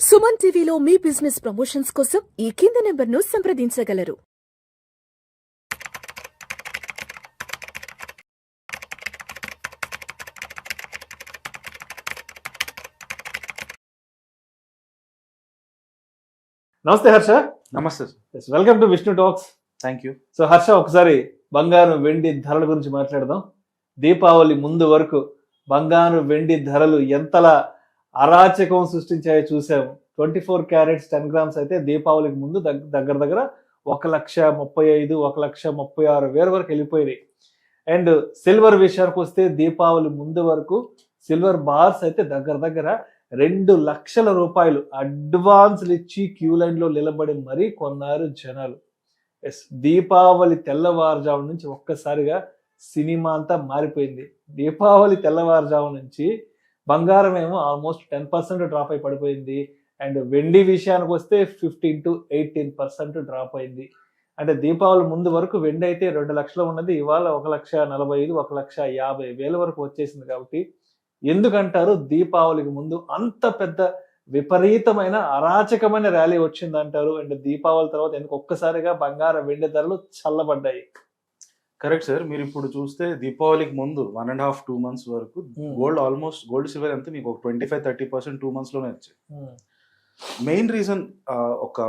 సుమన్ టీవీలో మీ business promotions కోసం ఈ కింది నెంబర్ను సంప్రదించగలరు. నమస్తే హర్ష. నమస్తే. Welcome to Vishnu talks. Thank you. So Harsha, ఒకసారి బంగారం వెండి ధరల గురించి మాట్లాడదాం. దీపావళి ముందు వరకు బంగారం వెండి ధరలు ఎంతలా అరాచకం సృష్టించాయో చూసాము. 24 క్యారెట్స్ 10 గ్రామ్స్ అయితే దీపావళికి ముందు దగ్గర దగ్గర 1,35,000 1,36,000 వరకు వెళ్ళిపోయినాయి. అండ్ సిల్వర్ విషయానికి వస్తే దీపావళి ముందు వరకు సిల్వర్ బార్స్ అయితే దగ్గర 2 లక్షల రూపాయలు అడ్వాన్స్లు ఇచ్చి క్యూ లైన్ లో నిలబడి మరీ కొన్నారు జనాలు. ఎస్, దీపావళి తెల్లవారుజాము నుంచి ఒక్కసారిగా సినిమా అంతా మారిపోయింది. దీపావళి తెల్లవారుజాము నుంచి బంగారం ఏమో ఆల్మోస్ట్ 10% డ్రాప్ అయి పడిపోయింది. అండ్ వెండి విషయానికి వస్తే 15 to 18% డ్రాప్ అయింది. అంటే దీపావళి ముందు వరకు వెండి అయితే 2 లక్షలు ఉన్నది, ఇవాళ 1,45,000 1,50,000 వరకు వచ్చేసింది. కాబట్టి ఎందుకంటారు దీపావళికి ముందు అంత పెద్ద విపరీతమైన అరాచకమైన ర్యాలీ వచ్చిందంటారు? అండ్ దీపావళి తర్వాత ఎందుకు ఒక్కసారిగా బంగారం వెండి ధరలు చల్లబడ్డాయి? Correct sir. మీరు ఇప్పుడు చూస్తే దీపావళికి ముందు 1.5-2 months వరకు గోల్డ్ సిల్వర్ ఎంత మీకు ఒక 25-30% 2 months లోనే వచ్చాయి. మెయిన్ రీజన్ ఒక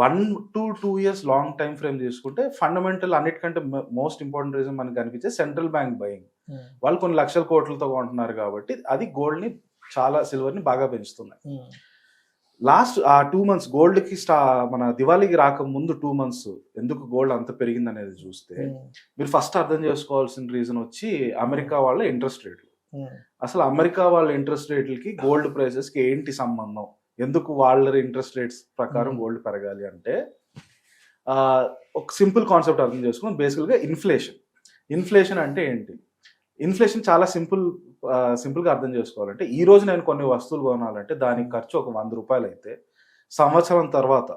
1 to 2 years long time frame తీసుకుంటే ఫండమెంటల్ అన్నిటికంటే మోస్ట్ ఇంపార్టెంట్ రీజన్ మనకు కనిపించే సెంట్రల్ బ్యాంక్ బయింగ్. వాళ్ళు కొన్ని లక్షల కోట్లతో కొంటున్నారు కాబట్టి అది గోల్డ్ ని చాలా సిల్వర్ ని బాగా పెంచుతున్నాయి. లాస్ట్ ఆ 2 months గోల్డ్ కి మన దివాళీకి రాక ముందు 2 months ఎందుకు గోల్డ్ అంత పెరిగింది అనేది చూస్తే మీరు ఫస్ట్ అర్థం చేసుకోవాల్సిన రీజన్ వచ్చి అమెరికా వాళ్ళ ఇంట్రెస్ట్ రేట్లు. అసలు అమెరికా వాళ్ళ ఇంట్రెస్ట్ రేట్లకి గోల్డ్ ప్రైసెస్ కి ఏంటి సంబంధం? ఎందుకు వాళ్ళ ఇంట్రెస్ట్ రేట్స్ ప్రకారం గోల్డ్ పెరగాలి అంటే ఒక సింపుల్ కాన్సెప్ట్ అర్థం చేసుకుని బేసికల్గా ఇన్ఫ్లేషన్ అంటే ఏంటి? ఇన్ఫ్లేషన్ చాలా సింపుల్గా అర్థం చేసుకోవాలంటే ఈ రోజు నేను కొన్ని వస్తువులు కొనాలంటే దానికి ఖర్చు ఒక 100 రూపాయలు అయితే సంవత్సరం తర్వాత,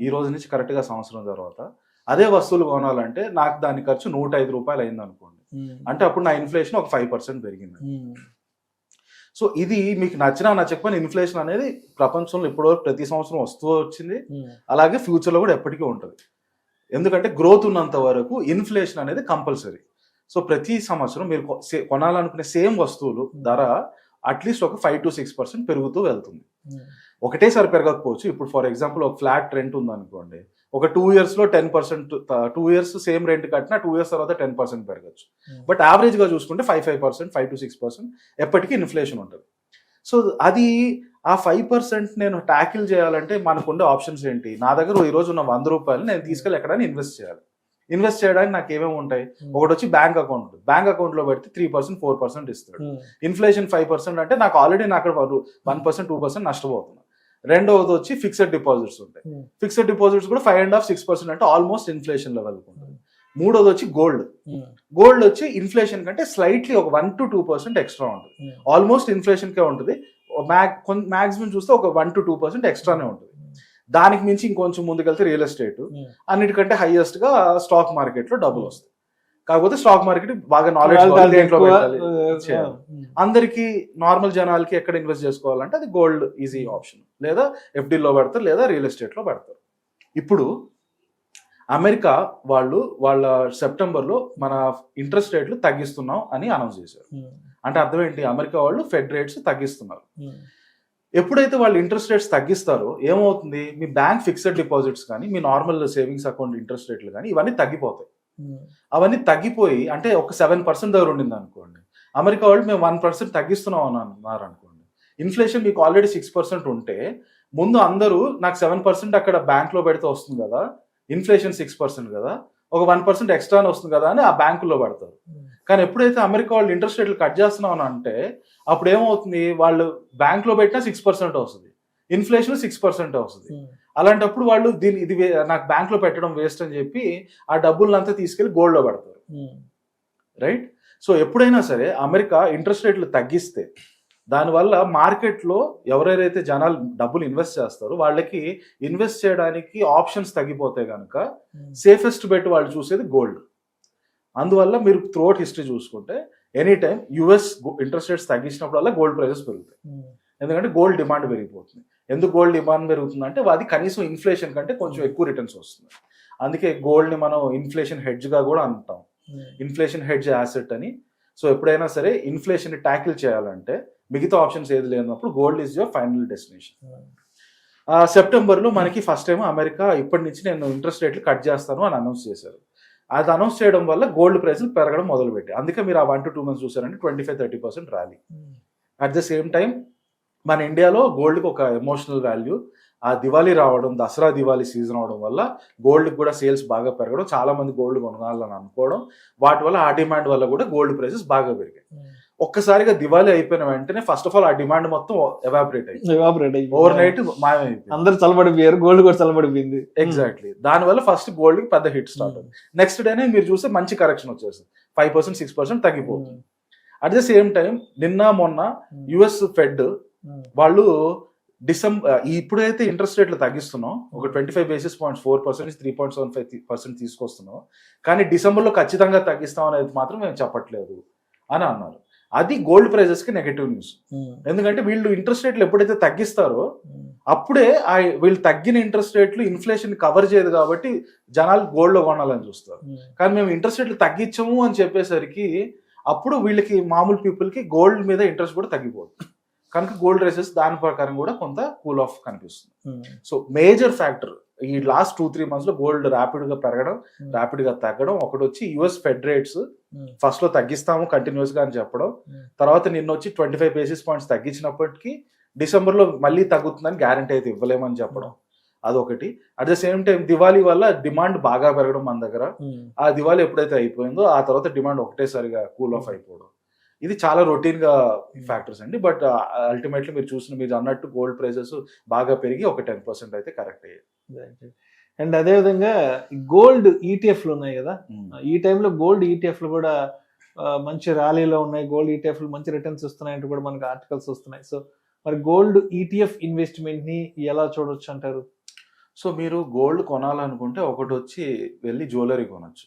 ఈ రోజు నుంచి కరెక్ట్గా సంవత్సరం తర్వాత అదే వస్తువులు కొనాలంటే నాకు దాని ఖర్చు 105 రూపాయలు అయింది అనుకోండి. అంటే అప్పుడు నా ఇన్ఫ్లేషన్ ఒక 5% పెరిగింది. సో ఇది మీకు నచ్చినా నచ్చకపోయినా ఇన్ఫ్లేషన్ అనేది ప్రపంచంలో ఇప్పటివరకు ప్రతి సంవత్సరం వస్తూ వచ్చింది, అలాగే ఫ్యూచర్లో కూడా ఎప్పటికీ ఉంటుంది. ఎందుకంటే గ్రోత్ ఉన్నంత వరకు ఇన్ఫ్లేషన్ అనేది కంపల్సరీ. సో ప్రతి సంవత్సరం మీరు కొనాలనుకునే సేమ్ వస్తువులు ధర అట్లీస్ట్ ఒక 5 to 6% పెరుగుతూ వెళ్తుంది. ఒకటేసారి పెరగకపోవచ్చు. ఇప్పుడు ఫర్ ఎగ్జాంపుల్ ఒక ఫ్లాట్ రెంట్ ఉందనుకోండి, ఒక 2 years లో 10%, 2 years సేమ్ రెంట్ కట్టినా 2 years తర్వాత 10% పెరగచ్చు. బట్ యావరేజ్గా చూసుకుంటే 5% 5 to 6% ఎప్పటికీ ఇన్ఫ్లేషన్ ఉంటుంది. సో అది ఆ 5% నేను ట్యాకిల్ చేయాలంటే మనకుండే ఆప్షన్స్ ఏంటి? నా దగ్గర ఈరోజు ఉన్న 100 రూపాయలు నేను తీసుకెళ్ళి ఎక్కడైనా ఇన్వెస్ట్ చేయాలి. ఇన్వెస్ట్ చేయడానికి నాకు ఏమేమి ఉంటాయి? ఒకటి వచ్చి బ్యాంక్ అకౌంట్ లో పెడితే 3% 4% ఇస్తాడు. ఇన్ఫ్లేషన్ 5% అంటే నాకు ఆల్రెడీ నాకు 1% 2% నష్టపోతున్నా. రెండవది వచ్చి ఫిక్స్డ్ డిపాజిట్స్ ఉంటాయి. ఫిక్స్డ్ డిపాజిట్స్ కూడా 5.5-6% అంటే ఆల్మోస్ట్ ఇన్ఫ్లేషన్ లెవెల్ ఉంటుంది. మూడోది వచ్చి గోల్డ్ వచ్చి ఇన్ఫ్లేషన్ కంటే స్లైట్లీ ఒక 1 to 2% ఎక్స్ట్రా ఉంటుంది. ఆల్మోస్ట్ ఇన్ఫ్లేషన్ కే ఉంటుంది. మాక్సిమం చూస్తే ఒక 1 to 2% ఎక్స్ట్రానే ఉంటుంది. దానికి మించి ఇంకొంచెం ముందుకెళ్తే రియల్ ఎస్టేట్, అన్నిటికంటే హైయెస్ట్ గా స్టాక్ మార్కెట్ లో డబ్బులు వస్తాయి. కాకపోతే స్టాక్ మార్కెట్ బాగా నాలెడ్జ్ అందరికి నార్మల్ జనాలకి ఎక్కడ ఇన్వెస్ట్ చేసుకోవాలంటే అది గోల్డ్ ఈజీ ఆప్షన్, లేదా ఎఫ్డీలో పెడతారు, లేదా రియల్ ఎస్టేట్ లో పెడతారు. ఇప్పుడు అమెరికా వాళ్ళ సెప్టెంబర్లో మన ఇంట్రెస్ట్ రేట్లు తగ్గిస్తున్నాం అని అనౌన్స్ చేశారు. అంటే అర్థం ఏంటి? అమెరికా వాళ్ళు ఫెడ్ రేట్స్ తగ్గిస్తున్నారు. ఎప్పుడైతే వాళ్ళు ఇంట్రెస్ట్ రేట్స్ తగ్గిస్తారో ఏమవుతుంది? మీ బ్యాంక్ ఫిక్స్డ్ డిపాజిట్స్ కానీ, మీ నార్మల్ సేవింగ్స్ అకౌంట్ ఇంట్రెస్ట్ రేట్లు కానీ ఇవన్నీ తగ్గిపోతాయి. అవన్నీ తగ్గిపోయి అంటే ఒక 7% దగ్గర ఉండింది అనుకోండి, అమెరికా వాళ్ళు మేము 1% తగ్గిస్తున్నాం అని అన్నారు అనుకోండి. ఇన్ఫ్లేషన్ మీకు ఆల్రెడీ 6% ఉంటే ముందు అందరూ నాకు 7% అక్కడ బ్యాంక్ లో పెడితే వస్తుంది కదా, ఇన్ఫ్లేషన్ 6% కదా, ఒక 1% ఎక్స్ట్రా వస్తుంది కదా అని ఆ బ్యాంకులో పెడతారు. కానీ ఎప్పుడైతే అమెరికా వాళ్ళు ఇంట్రెస్ట్ రేట్లు కట్ చేస్తున్నాం అని అంటే అప్పుడు ఏమవుతుంది? వాళ్ళు బ్యాంక్ లో పెట్టినా 6% వస్తుంది, ఇన్ఫ్లేషన్ 6% వస్తుంది. అలాంటప్పుడు వాళ్ళు ఇది నాకు బ్యాంక్ లో పెట్టడం వేస్ట్ అని చెప్పి ఆ డబ్బులంతా తీసుకెళ్లి గోల్డ్ లో పెడతారు. రైట్? సో ఎప్పుడైనా సరే అమెరికా ఇంట్రెస్ట్ రేట్లు తగ్గిస్తే దానివల్ల మార్కెట్లో ఎవరైతే జనాలు డబ్బులు ఇన్వెస్ట్ చేస్తారో వాళ్ళకి ఇన్వెస్ట్ చేయడానికి ఆప్షన్స్ తగ్గిపోతాయి కనుక సేఫెస్ట్ బెట్ వాళ్ళు చూసేది గోల్డ్. అందువల్ల మీరు త్రూఅవుట్ హిస్టరీ చూసుకుంటే any time US interest rates తగ్గించినప్పుడల్లా గోల్డ్ ప్రైసెస్ పెరుగుతాయి. ఎందుకంటే గోల్డ్ డిమాండ్ పెరిగిపోతుంది. ఎందుకు గోల్డ్ డిమాండ్ పెరుగుతుందంటే అది కనీసం ఇన్ఫ్లేషన్ కంటే కొంచెం ఎక్కువ రిటర్న్స్ వస్తుంది. అందుకే గోల్డ్ని మనం ఇన్ఫ్లేషన్ హెడ్జ్గా కూడా అంటాం, ఇన్ఫ్లేషన్ హెడ్జ్ యాసెట్ అని. సో ఎప్పుడైనా సరే ఇన్ఫ్లేషన్ ట్యాకిల్ చేయాలంటే మిగతా ఆప్షన్స్ ఏది లేనప్పుడు gold is your final destination. సెప్టెంబర్లో మనకి ఫస్ట్ టైం అమెరికా ఇప్పటి నుంచి నేను ఇంట్రెస్ట్ రేట్లు కట్ చేస్తాను అని అనౌన్స్ చేశారు. అది అనౌన్స్ చేయడం వల్ల గోల్డ్ ప్రైస్లు పెరగడం మొదలుపెట్టాయి. అందుకే మీరు ఆ 1 to 2 months చూసారంటే 25-30% rally. At the same time మన ఇండియాలో గోల్డ్కి ఒక ఎమోషనల్ వాల్యూ. ఆ దివాళీ రావడం, దసరా దివాళీ సీజన్ అవడం వల్ల గోల్డ్కి కూడా సేల్స్ బాగా పెరగడం, చాలా మంది గోల్డ్ కొనాలని అనుకోవడం, వాటి వల్ల ఆ డిమాండ్ వల్ల కూడా గోల్డ్ ప్రైసెస్ బాగా పెరిగాయి. ఒక్కసారిగా దివాళీ అయిపోయిన వెంటనే ఫస్ట్ ఆఫ్ ఆల్ ఆ డిమాండ్ మొత్తం ఎవాపరేట్ అయ్యి ఓవర్ నైట్ మాయమైపోయింది. అందరు చల్లబడిపోయారు, గోల్డ్ కూడా చల్లబడిపోయింది. ఎగ్జాక్ట్లీ. దానివల్ల ఫస్ట్ గోల్డ్ కి పెద్ద హిట్ స్టార్ట్ అవుతుంది. నెక్స్ట్ డేనే మీరు చూస్తే మంచి కరెక్షన్ వచ్చేస్తుంది, 5%-6% తగ్గిపోతుంది. అట్ ద సేమ్ టైం నిన్న మొన్న యుఎస్ ఫెడ్ వాళ్ళు ఇప్పుడైతే ఇంట్రెస్ట్ రేట్లు తగ్గిస్తున్నాం, ఒక 25 basis points 4% 3.75% తీసుకొస్తున్నాం, కానీ డిసెంబర్లో ఖచ్చితంగా తగ్గిస్తాం అనేది మాత్రం మేము చెప్పట్లేదు అని అన్నారు. అది గోల్డ్ ప్రైజెస్ కి నెగటివ్ న్యూస్. ఎందుకంటే వీళ్ళు ఇంట్రెస్ట్ రేట్లు ఎప్పుడైతే తగ్గిస్తారో అప్పుడే వీళ్ళు తగ్గిన ఇంట్రెస్ట్ రేట్లు ఇన్ఫ్లేషన్ కవర్ చేయదు కాబట్టి జనాలు గోల్డ్ లో కొనాలని చూస్తారు. కానీ మేము ఇంట్రెస్ట్ రేట్లు తగ్గించము అని చెప్పేసరికి అప్పుడు వీళ్ళకి మామూలు పీపుల్ కి గోల్డ్ మీద ఇంట్రెస్ట్ కూడా తగ్గిపోతుంది. కనుక గోల్డ్ రేసెస్ దాని ప్రకారం కూడా కొంత కూల్ ఆఫ్ కనిపిస్తుంది. సో మేజర్ ఫ్యాక్టర్ ఈ లాస్ట్ 2-3 months లో గోల్డ్ ర్యాపిడ్ గా పెరగడం, ర్యాపిడ్ గా తగ్గడం. ఒకటి వచ్చి యుఎస్ ఫెడ్ రేట్స్ ఫస్ట్ లో తగ్గిస్తాము కంటిన్యూస్ గా అని చెప్పడం, తర్వాత నిన్న వచ్చి 25 basis points తగ్గించినప్పటికీ డిసెంబర్ లో మళ్ళీ తగ్గుతుందని గ్యారంటీ అయితే ఇవ్వలేమని చెప్పడం, అదొకటి. At the same time Diwali వల్ల డిమాండ్ బాగా పెరగడం మన దగ్గర. ఆ దివాళీ ఎప్పుడైతే అయిపోయిందో ఆ తర్వాత డిమాండ్ ఒకటేసారిగా కూల్ ఆఫ్ అయిపోవడం, ఇది చాలా రొటీన్ గా ఫ్యాక్టర్స్ అండి. బట్ అల్టిమేట్లీ మీరు అన్నట్టు గోల్డ్ ప్రైజెస్ బాగా పెరిగి ఒక 10% అయితే కరెక్ట్ అయ్యాయి. అండ్ అదేవిధంగా గోల్డ్ ఈటీఎఫ్లు ఉన్నాయి కదా, ఈ టైంలో గోల్డ్ ఈటీఎఫ్లు కూడా మంచి ర్యాలీలో ఉన్నాయి, గోల్డ్ ఈటీఎఫ్లు మంచి రిటర్న్స్ వస్తున్నాయంటూ కూడా మనకు ఆర్టికల్స్ వస్తున్నాయి. సో మరి గోల్డ్ ఈటీఎఫ్ ఇన్వెస్ట్మెంట్ ని ఎలా చూడొచ్చు అంటారు? సో మీరు గోల్డ్ కొనాలనుకుంటే ఒకటి వచ్చి వెళ్ళి జ్యువెలరీ కొనొచ్చు,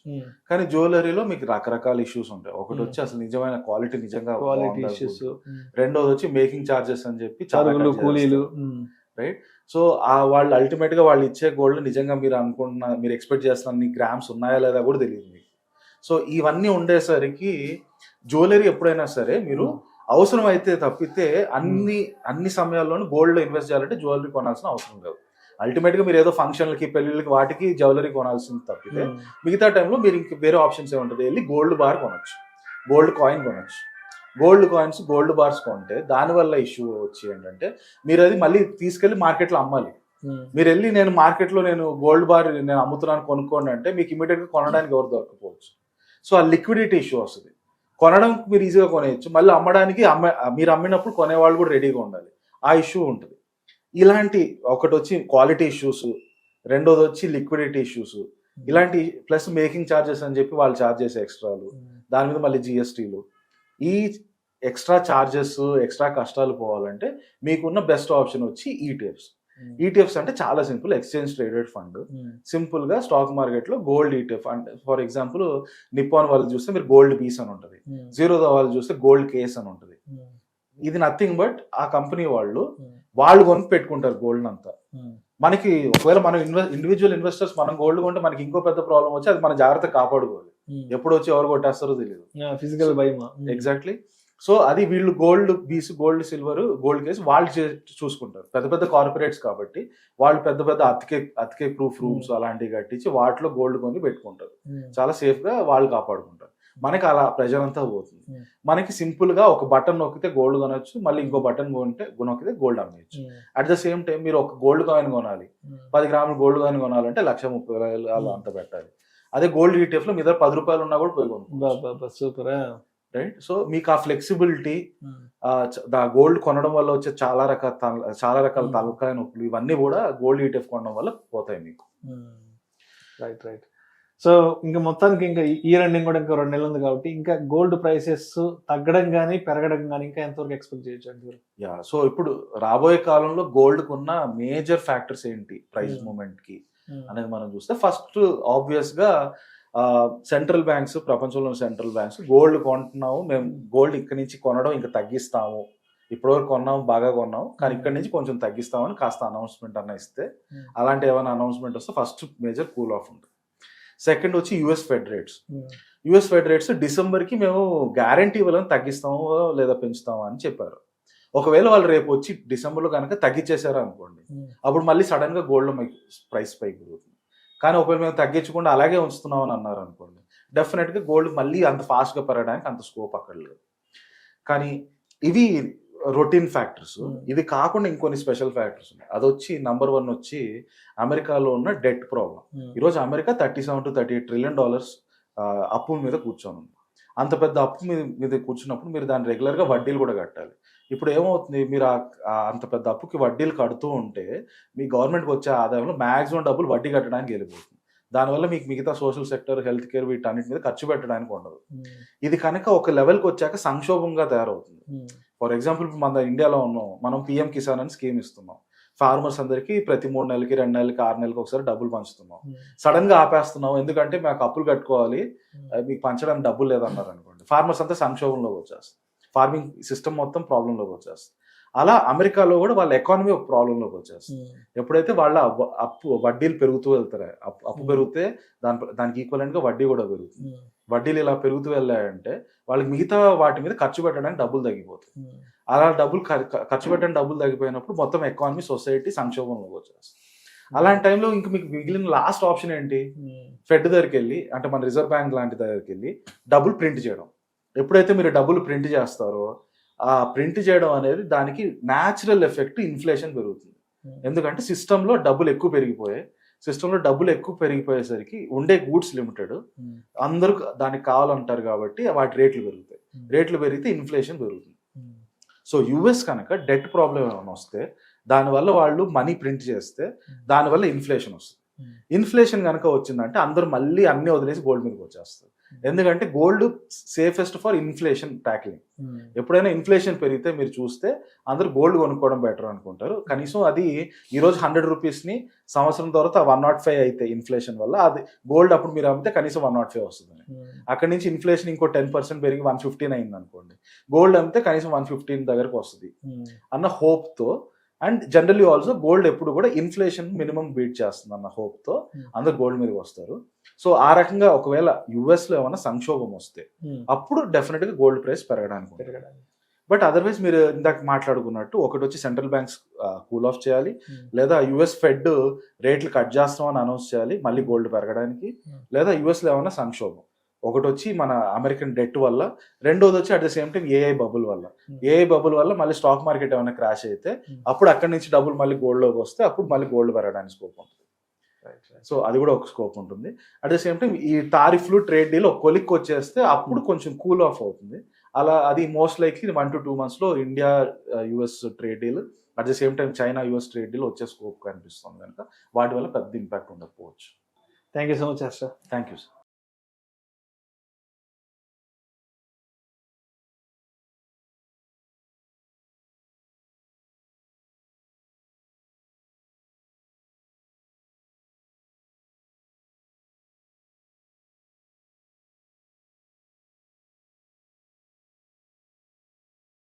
కానీ జ్యువెలరీలో మీకు రకరకాల ఇష్యూస్ ఉంటాయి. ఒకటి వచ్చి అసలు నిజమైన క్వాలిటీ నిజంగా క్వాలిటీ ఇష్యూస్, రెండోది వచ్చి మేకింగ్ చార్జెస్ అని చెప్పి కూలీలు, రైట్. సో వాళ్ళు అల్టిమేట్ గా వాళ్ళు ఇచ్చే గోల్డ్ నిజంగా మీరు ఎక్స్పెక్ట్ చేస్తున్న గ్రామ్స్ ఉన్నాయా లేదా కూడా తెలియదు మీకు. సో ఇవన్నీ ఉండేసరికి జ్యువెలరీ ఎప్పుడైనా సరే మీరు అవసరం అయితే తప్పితే అన్ని సమయాల్లోనూ గోల్డ్ లో ఇన్వెస్ట్ చేయాలంటే జ్యువెలరీ కొనాల్సిన అవసరం లేదు. అల్టిమేట్ గా మీరు ఏదో ఫంక్షన్లకి పెళ్లిళ్ళకి వాటికి జ్యువెలరీ కొనాల్సింది తప్పితే మిగతా టైంలో మీరు ఇంక వేరే ఆప్షన్స్ ఏముంటుంది, వెళ్ళి గోల్డ్ బార్ కొనొచ్చు, గోల్డ్ కాయిన్ కొనొచ్చు. గోల్డ్ కాయిన్స్, గోల్డ్ బార్స్ కొంటే దానివల్ల ఇష్యూ వచ్చి ఏంటంటే మీరు అది మళ్ళీ తీసుకెళ్లి మార్కెట్లో అమ్మాలి. మీరు వెళ్ళి నేను మార్కెట్లో నేను గోల్డ్ బార్ నేను అమ్ముతున్నాను కొనుక్కోండి అంటే మీకు ఇమీడియట్ గా కొనడానికి ఎవరు దొరకపోవచ్చు. సో ఆ లిక్విడిటీ ఇష్యూ వస్తుంది. కొనడం మీరు ఈజీగా కొనేయచ్చు, మళ్ళీ అమ్మడానికి మీరు అమ్మినప్పుడు కొనేవాళ్ళు కూడా రెడీగా ఉండాలి, ఆ ఇష్యూ ఉంటుంది. ఇలాంటి ఒకటి వచ్చి క్వాలిటీ ఇష్యూస్, రెండోది వచ్చి లిక్విడిటీ ఇష్యూస్, ఇలాంటి ప్లస్ మేకింగ్ ఛార్జెస్ అని చెప్పి వాళ్ళు ఛార్జ్ చేసే ఎక్స్ట్రాలు, దాని మీద మళ్ళీ జిఎస్టీలు, ఈ ఎక్స్ట్రా ఛార్జెస్ ఎక్స్ట్రా కష్టాలు పోవాలంటే మీకున్న బెస్ట్ ఆప్షన్ వచ్చి ఈటీఎఫ్స్. ఈటీఎఫ్స్ అంటే చాలా simple, exchange traded fund. Simple గా స్టాక్ మార్కెట్ లో గోల్డ్ ఈటీఎఫ్ అంటే ఫర్ ఎగ్జాంపుల్ నిప్పాన్ వాళ్ళు చూస్తే మీరు గోల్డ్ బీస్ అని ఉంటుంది, జీరోదా వాళ్ళు చూస్తే గోల్డ్ కేస్ అని ఉంటుంది. ఇది నథింగ్ బట్ ఆ కంపెనీ వాళ్ళు కొని పెట్టుకుంటారు గోల్డ్ అంతా. మనకి ఒకవేళ మనం ఇండివిజువల్ ఇన్వెస్టర్స్ మనం గోల్డ్ కొంటే మనకి ఇంకో పెద్ద ప్రాబ్లం వచ్చి అది మన జాగ్రత్త కాపాడుకోవాలి, ఎప్పుడు వచ్చి ఎవరు కొట్టేస్తారో తెలియదు, ఫిజికల్ భయం. ఎగ్జాక్ట్లీ. సో అది వీళ్ళు గోల్డ్ బీస్, గోల్డ్ సిల్వర్, గోల్డ్ కేసు వాళ్ళు చూసుకుంటారు. పెద్ద పెద్ద కార్పొరేట్స్ కాబట్టి వాళ్ళు పెద్ద పెద్ద అతికే ప్రూఫ్ రూమ్స్ అలాంటివి కట్టించి వాటిలో గోల్డ్ కొని పెట్టుకుంటారు, చాలా సేఫ్ గా వాళ్ళు కాపాడుకుంటారు. మనకి అలా ప్రెజర్ అంతా పోతుంది. మనకి సింపుల్ గా ఒక బటన్ నొక్కితే గోల్డ్ కొనొచ్చు, మళ్ళీ ఇంకో బటన్ నొక్కితే గోల్డ్ అమ్మేయచ్చు. అట్ ద సేమ్ టైం మీరు ఒక గోల్డ్ కాయిన్ కొనాలి, 10 grams గోల్డ్ కాయిన్ కొనాలంటే 1,30,000 అంత పెట్టాలి. అదే గోల్డ్ ఈటీఎఫ్ లో మీ దగ్గర 10 రూపాయలు ఉన్నా కూడా పోయి కొనుక్కో. Super, right. సో మీకు ఆ ఫ్లెక్సిబిలిటీ, గోల్డ్ కొనడం వల్ల వచ్చే చాలా రకాల తలకాయ నొప్పులు ఇవన్నీ కూడా గోల్డ్ ఈటీఎఫ్ కొనడం వల్ల పోతాయి మీకు. Right right. సో ఇంకా మొత్తానికి ఇంకా ఇయర్ ఎండింగ్ కూడా ఇంకా 2 నెలలు ఉంది కాబట్టి ఇంకా గోల్డ్ ప్రైసెస్ తగ్గడం కానీ పెరగడం కానీ ఇంకా ఎంతవరకు ఎక్స్పెక్ట్ చేయొచ్చు అంటారు? యా, సో ఇప్పుడు రాబోయే కాలంలో గోల్డ్ కున్న మేజర్ ఫ్యాక్టర్స్ ఏంటి ప్రైస్ మూమెంట్ కి అనేది మనం చూస్తే, ఫస్ట్ ఆబ్వియస్ గా సెంట్రల్ బ్యాంక్స్, ప్రపంచంలోని సెంట్రల్ బ్యాంక్స్ గోల్డ్ కొంటున్నాము మేము, గోల్డ్ ఇక్కడి నుంచి కొనడం ఇంకా తగ్గిస్తాము, ఇప్పటివరకు కొన్నాం, బాగా కొన్నాం, కానీ ఇక్కడ నుంచి కొంచెం తగ్గిస్తామని కాస్త అనౌన్స్మెంట్ అన్న ఇస్తే, అలాంటి ఏమైనా అనౌన్స్మెంట్ వస్తే ఫస్ట్ మేజర్ కూల్ ఆఫ్ ఉంటుంది. సెకండ్ వచ్చి US Fed rates. US Fed rates డిసెంబర్కి మేము గ్యారంటీ ఇవ్వాలని తగ్గిస్తాము లేదా పెంచుతాము అని చెప్పారు. ఒకవేళ వాళ్ళు రేపు వచ్చి డిసెంబర్లో కనుక తగ్గించేశారు అనుకోండి, అప్పుడు మళ్ళీ సడన్గా గోల్డ్లో మీకు ప్రైస్ పైకి పెరుగుతుంది. కానీ ఒకవేళ మేము తగ్గించకుండా అలాగే ఉంచుతున్నాం అని అన్నారు అనుకోండి, డెఫినెట్గా గోల్డ్ మళ్ళీ అంత ఫాస్ట్గా పెరగడానికి అంత స్కోప్ అక్కడ లేదు. కానీ ఇవి రొటీన్ ఫ్యాక్టర్స్. ఇది కాకుండా ఇంకొన్ని స్పెషల్ ఫ్యాక్టర్స్ ఉన్నాయి. అది వచ్చి నంబర్ 1 వచ్చి అమెరికాలో ఉన్న డెట్ ప్రాబ్లం. ఈరోజు అమెరికా $37 to $38 trillion అప్పుల మీద కూర్చొని, అంత పెద్ద అప్పు మీద కూర్చున్నప్పుడు మీరు దాన్ని రెగ్యులర్గా వడ్డీలు కూడా కట్టాలి. ఇప్పుడు ఏమవుతుంది, మీరు అంత పెద్ద అప్పుకి వడ్డీలు కడుతూ ఉంటే మీ గవర్నమెంట్కి వచ్చే ఆదాయంలో మ్యాక్సిమం డబ్బులు వడ్డీ కట్టడానికి వెళ్ళిపోతుంది. దానివల్ల మీకు మిగతా సోషల్ సెక్టర్, హెల్త్ కేర్ వీటన్నిటి మీద ఖర్చు పెట్టడానికి ఉండదు. ఇది కనుక ఒక లెవెల్కి వచ్చాక సంక్షోభంగా తయారవుతుంది. ఫర్ ఎగ్జాంపుల్ మన ఇండియాలో ఉన్నాం, మనం పిఎం కిసాన్ అని స్కీమ్ ఇస్తున్నాం. ఫార్మర్స్ అందరికీ ప్రతి 3 నెలలకి, 2 నెలలకి, 6 నెలలకి ఒకసారి డబ్బులు పంచుతున్నాం. సడన్ గా ఆపేస్తున్నాం, ఎందుకంటే మాకు అప్పులు కట్టుకోవాలి, మీకు పంచడానికి డబ్బులు లేదన్నారు అనుకోండి, ఫార్మర్స్ అంతా సంక్షోభంలోకి వచ్చేస్తారు. ఫార్మింగ్ సిస్టమ్ మొత్తం ప్రాబ్లంలోకి వచ్చేస్తుంది. అలా అమెరికాలో కూడా వాళ్ళ ఎకానమీ ఒక ప్రాబ్లంలోకి వచ్చేస్తుంది. ఎప్పుడైతే వాళ్ళ అప్పు వడ్డీలు పెరుగుతూ వెళ్తారో, అప్పు పెరిగితే దానికి ఈక్వలెంట్ గా వడ్డీ కూడా పెరుగుతుంది. వడ్డీలు ఇలా పెరుగుతూ వెళ్ళాయంటే వాళ్ళకి మిగతా వాటి మీద ఖర్చు పెట్టడానికి డబ్బులు తగ్గిపోతాయి. అలా ఖర్చు పెట్టడానికి డబ్బులు తగ్గిపోయినప్పుడు మొత్తం ఎకానమీ, సొసైటీ సంక్షోభంలోకి వచ్చేస్తుంది. అలాంటి టైంలో ఇంక మీకు మిగిలిన లాస్ట్ ఆప్షన్ ఏంటి, ఫెడ్ దగ్గరికి వెళ్ళి, అంటే మన రిజర్వ్ బ్యాంక్ లాంటి దగ్గరికి వెళ్ళి డబ్బులు ప్రింట్ చేయడం. ఎప్పుడైతే మీరు డబ్బులు ప్రింట్ చేస్తారో, ఆ ప్రింట్ చేయడం అనేది దానికి న్యాచురల్ ఎఫెక్ట్ ఇన్ఫ్లేషన్ పెరుగుతుంది. ఎందుకంటే సిస్టంలో డబ్బులు ఎక్కువ పెరిగిపోయాయి. సిస్టంలో డబ్బులు ఎక్కువ పెరిగిపోయేసరికి ఉండే గూడ్స్ లిమిటెడ్, అందరూ దానికి కావాలంటారు కాబట్టి వాటి రేట్లు పెరుగుతాయి. రేట్లు పెరిగితే ఇన్ఫ్లేషన్ పెరుగుతుంది. సో యుఎస్ కనుక డెట్ ప్రాబ్లం ఏమైనా వస్తే, దానివల్ల వాళ్ళు మనీ ప్రింట్ చేస్తే దానివల్ల ఇన్ఫ్లేషన్ వస్తుంది. ఇన్ఫ్లేషన్ కనుక వచ్చిందంటే అందరూ మళ్ళీ అన్ని వదిలేసి గోల్డ్ మీదకి వచ్చేస్తారు. ఎందుకంటే gold safest for inflation tackling. ఎప్పుడైనా ఇన్ఫ్లేషన్ పెరిగితే మీరు చూస్తే అందరూ గోల్డ్ కొనుక్కోవడం బెటర్ అనుకుంటారు. కనీసం అది ఈరోజు 100 రూపీస్ని సంవత్సరం తర్వాత 105 అయితే ఇన్ఫ్లేషన్ వల్ల, అది గోల్డ్ అప్పుడు మీరు అమ్మితే కనీసం 105 వస్తుంది. అక్కడి నుంచి ఇన్ఫ్లేషన్ ఇంకో 10% పెరిగి 115 అయింది అనుకోండి, గోల్డ్ అమ్మితే కనీసం 115 దగ్గరకు వస్తుంది అన్న హోప్తో. అండ్ జనరల్లీ ఆల్సో గోల్డ్ ఎప్పుడు కూడా ఇన్ఫ్లేషన్ మినిమం బీట్ చేస్తుంది అన్న హోప్తో అందరు గోల్డ్ మీదకి వస్తారు. సో ఆ రకంగా ఒకవేళ యుఎస్లో ఏమైనా సంక్షోభం వస్తే అప్పుడు డెఫినెట్గా గోల్డ్ ప్రైస్ పెరగడానికి. బట్ అదర్వైజ్ మీరు ఇందాక మాట్లాడుకున్నట్టు, ఒకటి వచ్చి సెంట్రల్ బ్యాంక్స్ కూల్ ఆఫ్ చేయాలి, లేదా యుఎస్ ఫెడ్ రేట్లు కట్ చేస్తామని అనౌన్స్ చేయాలి మళ్ళీ గోల్డ్ పెరగడానికి, లేదా యుఎస్లో ఏమైనా సంక్షోభం. ఒకటి వచ్చి మన అమెరికన్ డెట్ వల్ల, రెండోది వచ్చి at the same time AI bubble వల్ల. ఏఐ బబుల్ వల్ల మళ్ళీ స్టాక్ మార్కెట్ ఏమైనా క్రాష్ అయితే అప్పుడు అక్కడి నుంచి డబ్బులు మళ్ళీ గోల్డ్లోకి వస్తే అప్పుడు మళ్ళీ గోల్డ్ పెరగడానికి స్కోప్ ఉంటుంది. సో అది కూడా ఒక స్కోప్ ఉంటుంది. అట్ ద సేమ్ టైం ఈ టారిఫ్లు, ట్రేడ్ డీల్ ఒక కొలిక్ వచ్చేస్తే అప్పుడు కొంచెం కూల్ ఆఫ్ అవుతుంది. అలా అది most likely 1 to 2 months India US trade deal, at the same time China US trade deal వచ్చే స్కోప్ కనిపిస్తుంది కనుక వాటి వల్ల పెద్ద ఇంపాక్ట్ ఉండకపోవచ్చు. Thank you so much Harsha. Thank you sir.